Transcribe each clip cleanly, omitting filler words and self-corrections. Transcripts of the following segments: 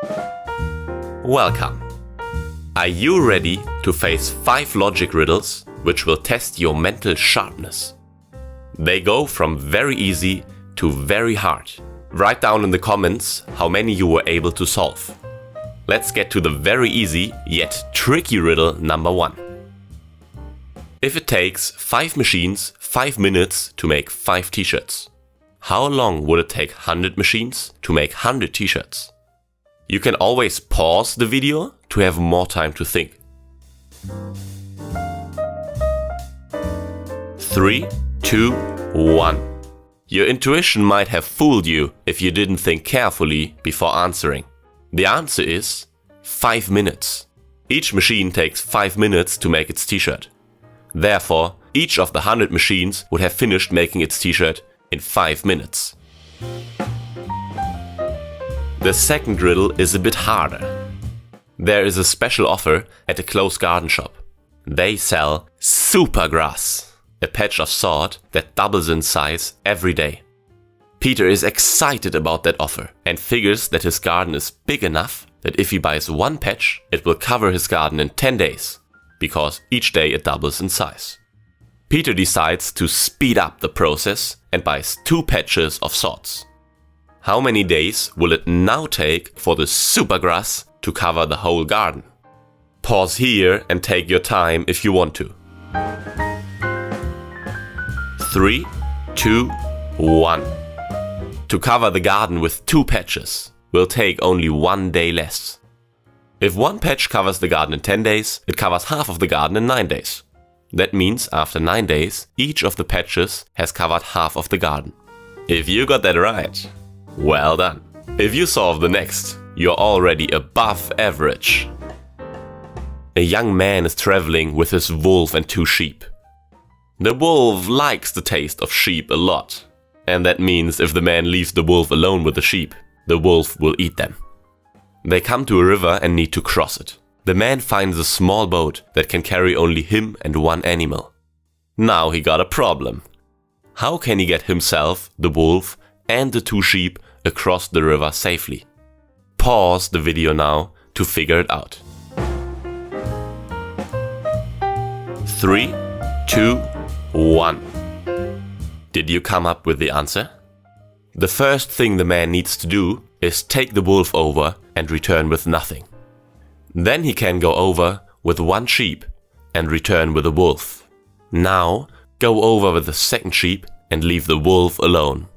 Welcome! Are you ready to face 5 logic riddles which will test your mental sharpness? They go from very easy to very hard. Write down in the comments how many you were able to solve. Let's get to the very easy yet tricky riddle number 1. If it takes 5 machines 5 minutes to make 5 t-shirts, how long would it take 100 machines to make 100 t-shirts? You can always pause the video to have more time to think. 3, 2, 1. Your intuition might have fooled you if you didn't think carefully before answering. The answer is 5 minutes. Each machine takes 5 minutes to make its t-shirt. Therefore, each of the 100 machines would have finished making its t-shirt in 5 minutes. The second riddle is a bit harder. There is a special offer at a close garden shop. They sell super grass, a patch of sod that doubles in size every day. Peter is excited about that offer and figures that his garden is big enough that if he buys 1 patch, it will cover his garden in 10 days, because each day it doubles in size. Peter decides to speed up the process and buys 2 patches of sods. How many days will it now take for the super grass to cover the whole garden? Pause here and take your time if you want to. 3, 2, 1. To cover the garden with 2 patches will take only 1 day less. If 1 patch covers the garden in 10 days, it covers half of the garden in 9 days. That means after 9 days, each of the patches has covered half of the garden. If you got that right, well done. If you solve the next, you're already above average. A young man is traveling with his wolf and 2 sheep. The wolf likes the taste of sheep a lot, and that means if the man leaves the wolf alone with the sheep, the wolf will eat them. They come to a river and need to cross it. The man finds a small boat that can carry only him and 1 animal. Now he got a problem. How can he get himself, the wolf, and the 2 sheep across the river safely? Pause the video now to figure it out. 3, 2, 1. Did you come up with the answer? The first thing the man needs to do is take the wolf over and return with nothing. Then he can go over with 1 sheep and return with a wolf. Now go over with the 2nd sheep and leave the wolf alone.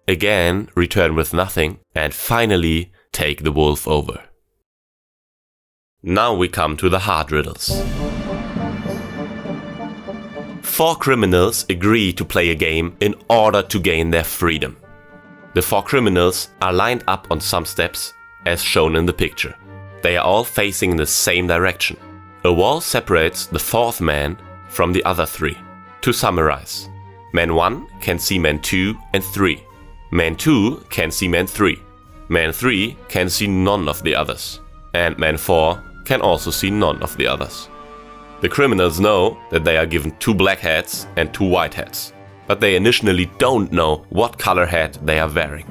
Again return with nothing and finally take the wolf over. Now we come to the hard riddles. 4 criminals agree to play a game in order to gain their freedom. The 4 criminals are lined up on some steps as shown in the picture. They are all facing in the same direction. A wall separates the 4th man from the other 3. To summarize, man 1 can see man 2 and 3. Man 2 can see man 3. Man 3 can see none of the others. And man 4 can also see none of the others. The criminals know that they are given 2 black hats and 2 white hats, but they initially don't know what color hat they are wearing.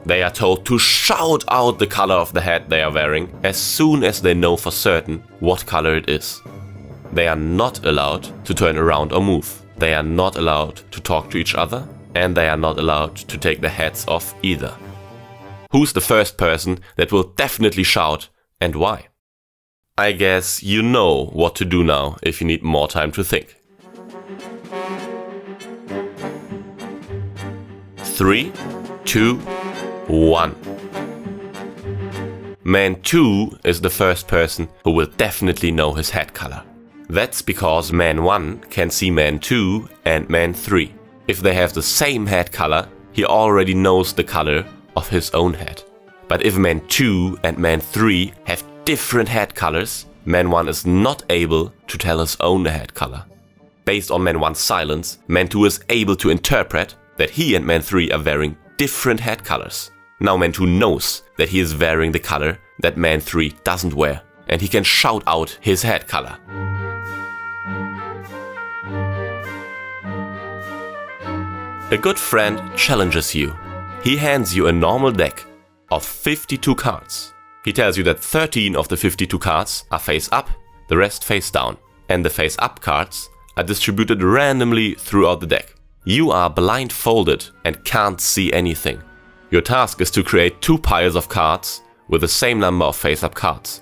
They are told to shout out the color of the hat they are wearing as soon as they know for certain what color it is. They are not allowed to turn around or move. They are not allowed to talk to each other, and they are not allowed to take their hats off either. Who's the first person that will definitely shout and why? I guess you know what to do now if you need more time to think. 3, 2, 1. Man 2 is the first person who will definitely know his hat color. That's because man 1 can see man 2 and man 3. If they have the same hat color, he already knows the color of his own hat. But if man 2 and man 3 have different hat colors, man 1 is not able to tell his own hat color. Based on man 1's silence, man 2 is able to interpret that he and man 3 are wearing different hat colors. Now man 2 knows that he is wearing the color that man 3 doesn't wear, and he can shout out his hat color. A good friend challenges you. He hands you a normal deck of 52 cards. He tells you that 13 of the 52 cards are face up, the rest face down, and the face up cards are distributed randomly throughout the deck. You are blindfolded and can't see anything. Your task is to create 2 piles of cards with the same number of face up cards,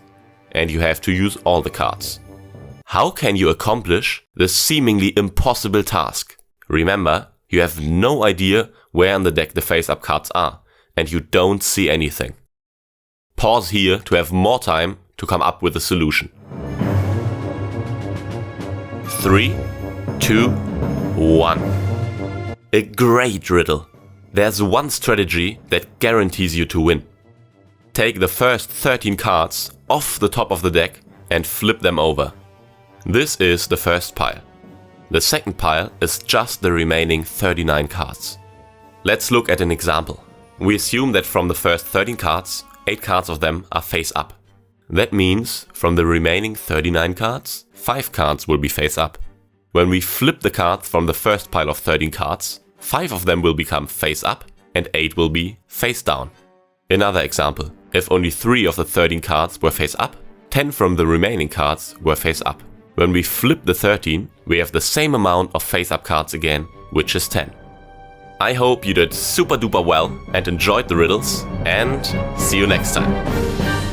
and you have to use all the cards. How can you accomplish this seemingly impossible task? Remember, you have no idea where in the deck the face up cards are, and you don't see anything. Pause here to have more time to come up with a solution. 3, 2, 1. A great riddle. There's one strategy that guarantees you to win. Take the first 13 cards off the top of the deck and flip them over. This is the first pile. The second pile is just the remaining 39 cards. Let's look at an example. We assume that from the first 13 cards, 8 cards of them are face up. That means from the remaining 39 cards, 5 cards will be face up. When we flip the cards from the first pile of 13 cards, 5 of them will become face up and 8 will be face down. Another example, if only 3 of the 13 cards were face up, 10 from the remaining cards were face up. When we flip the 13, we have the same amount of face up cards again, which is 10. I hope you did super duper well and enjoyed the riddles, and see you next time.